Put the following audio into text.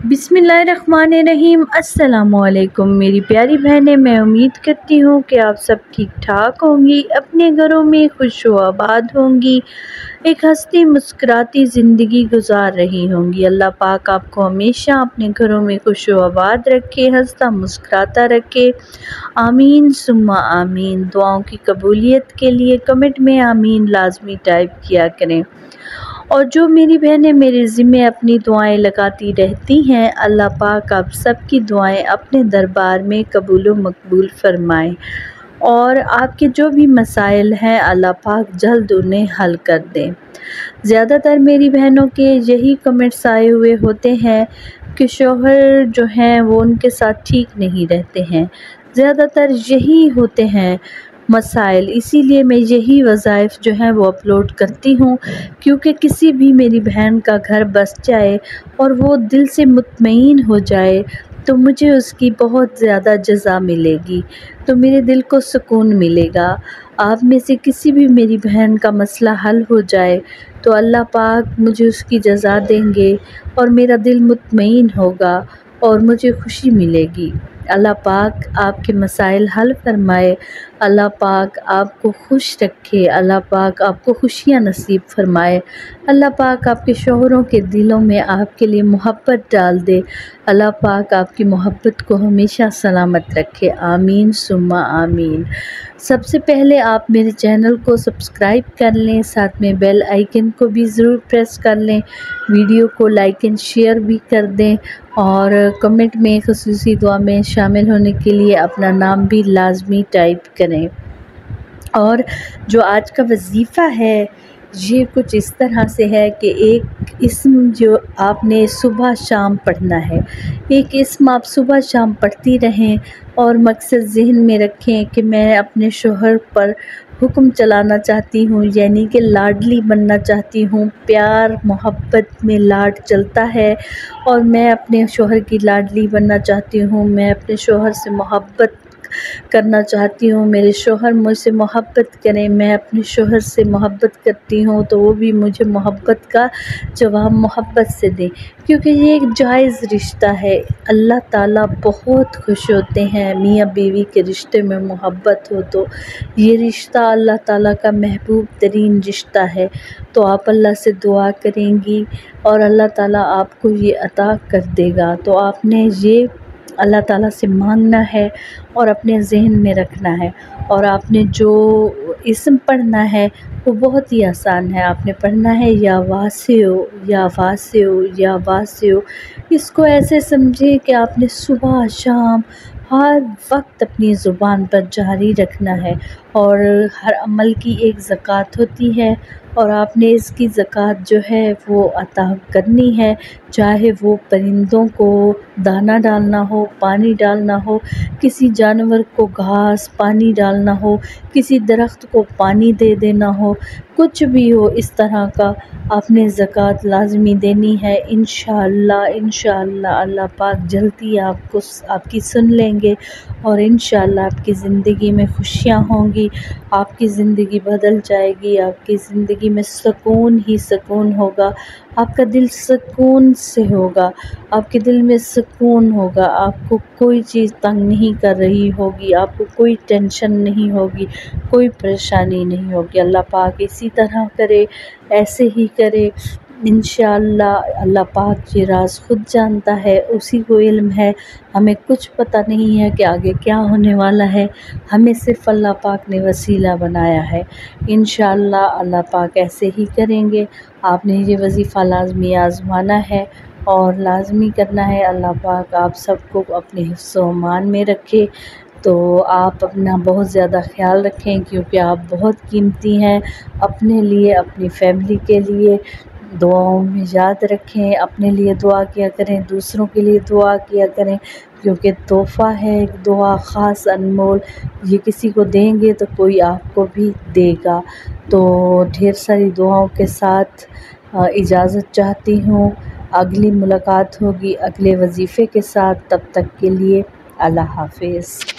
बिस्मिल्लाहिर्रहमानिर्रहीम। अस्सलामु अलैकुम मेरी प्यारी बहनें, मैं उम्मीद करती हूँ कि आप सब ठीक ठाक होंगी, अपने घरों में खुश व आबाद होंगी, एक हंसती मुस्कुराती ज़िंदगी गुजार रही होंगी। अल्लाह पाक आपको हमेशा अपने घरों में खुश व आबाद रखे, हंसता मुस्कुराता रखे। आमीन सुम्मा आमीन। दुआओं की कबूलियत के लिए कमेंट में आमीन लाजमी टाइप किया करें। और जो मेरी बहनें मेरे ज़िम्मे अपनी दुआएं लगाती रहती हैं, अल्लाह पाक आप सबकी दुआएं अपने दरबार में कबूल व मकबूल फरमाएं और आपके जो भी मसाइल हैं अल्लाह पाक जल्द उन्हें हल कर दें। ज़्यादातर मेरी बहनों के यही कमेंट्स आए हुए होते हैं कि शौहर जो हैं वो उनके साथ ठीक नहीं रहते हैं, ज़्यादातर यही होते हैं मसाइल। इसीलिए मैं यही वज़ाइफ जो हैं वो अपलोड करती हूँ, क्योंकि किसी भी मेरी बहन का घर बस जाए और वो दिल से मुतमईन हो जाए तो मुझे उसकी बहुत ज़्यादा जज़ा मिलेगी, तो मेरे दिल को सुकून मिलेगा। आप में से किसी भी मेरी बहन का मसला हल हो जाए तो अल्लाह पाक मुझे उसकी जज़ा देंगे और मेरा दिल मुतमईन होगा और मुझे खुशी मिलेगी। अल्लाह पाक आपके मसाइल हल फरमाए, अल्लाह पाक आपको खुश रखे, अल्लाह पाक आपको खुशियाँ नसीब फरमाए, अल्लाह पाक आपके शौहरों के दिलों में आपके लिए मोहब्बत डाल दे, अल्लाह पाक आपकी मोहब्बत को हमेशा सलामत रखे। आमीन सुम्मा आमीन। सबसे पहले आप मेरे चैनल को सब्सक्राइब कर लें, साथ में बेल आइकन को भी ज़रूर प्रेस कर लें, वीडियो को लाइक एंड शेयर भी कर दें और कमेंट में ख़ुसूसी दुआ में शामिल होने के लिए अपना नाम भी लाजमी टाइप करें। और जो आज का वजीफ़ा है ये कुछ इस तरह से है कि एक इस्म जो आपने सुबह शाम पढ़ना है, एक इस्म आप सुबह शाम पढ़ती रहें और मकसद ज़हन में रखें कि मैं अपने शौहर पर हुक्म चलाना चाहती हूँ, यानी कि लाडली बनना चाहती हूँ। प्यार मोहब्बत में लाड चलता है और मैं अपने शौहर की लाडली बनना चाहती हूँ, मैं अपने शौहर से मोहब्बत करना चाहती हूँ, मेरे शौहर मुझसे मोहब्बत करें, मैं अपने शौहर से मोहब्बत करती हूँ तो वो भी मुझे मोहब्बत का जवाब मोहब्बत से दें, क्योंकि ये एक जायज़ रिश्ता है। अल्लाह ताला बहुत खुश होते हैं मियाँ बीवी के रिश्ते में मोहब्बत हो, तो ये रिश्ता अल्लाह ताला का महबूब तरीन रिश्ता है। तो आप अल्लाह से दुआ करेंगी और अल्लाह ताला आपको ये अता कर देगा। तो आपने ये अल्लाह ताला से मांगना है और अपने ज़हन में रखना है। और आपने जो इस्म पढ़ना है वो बहुत ही आसान है, आपने पढ़ना है या वासियो या वासियो या वासियो। इसको ऐसे समझे कि आपने सुबह शाम हर वक्त अपनी ज़ुबान पर जारी रखना है और हर अमल की एक ज़कात होती है और आपने इसकी ज़कात जो है वो अता करनी है, चाहे वो परिंदों को दाना डालना हो, पानी डालना हो, किसी जानवर को घास पानी डालना हो, किसी दरख्त को पानी दे देना हो, कुछ भी हो इस तरह का आपने ज़कात लाज़मी देनी है। इंशाअल्लाह इंशाअल्लाह अल्लाह पाक जल्दी आपको आपकी सुन लेंगे और इंशाअल्लाह आपकी ज़िंदगी में खुशियाँ होंगी, आपकी ज़िंदगी बदल जाएगी, आपकी ज़िंदगी में सुकून ही सुकून होगा, आपका दिल सुकून से होगा, आपके दिल में सुकून होगा, आपको कोई चीज़ तंग नहीं कर रही होगी, आपको कोई टेंशन नहीं होगी, कोई परेशानी नहीं होगी। अल्लाह पाक इसी तरह करे, ऐसे ही करे इंशाअल्लाह। अल्लाह पाक ये राज खुद जानता है, उसी को इल्म है, हमें कुछ पता नहीं है कि आगे क्या होने वाला है, हमें सिर्फ़ अल्लाह पाक ने वसीला बनाया है। इंशाअल्लाह अल्लाह पाक ऐसे ही करेंगे। आपने ये वजीफ़ा लाज़मी आज़माना है और लाज़मी करना है। अल्लाह पाक आप सबको अपने हिफ्ज़ व अमान में रखे। तो आप अपना बहुत ज़्यादा ख़्याल रखें, क्योंकि आप बहुत कीमती हैं अपने लिए, अपनी फैमिली के लिए। दुआओं में याद रखें, अपने लिए दुआ किया करें, दूसरों के लिए दुआ किया करें, क्योंकि तोहफ़ा है एक दुआ ख़ास अनमोल, ये किसी को देंगे तो कोई आपको भी देगा। तो ढेर सारी दुआओं के साथ इजाज़त चाहती हूँ। अगली मुलाकात होगी अगले वजीफ़े के साथ, तब तक के लिए अल्लाह हाफ़िज़।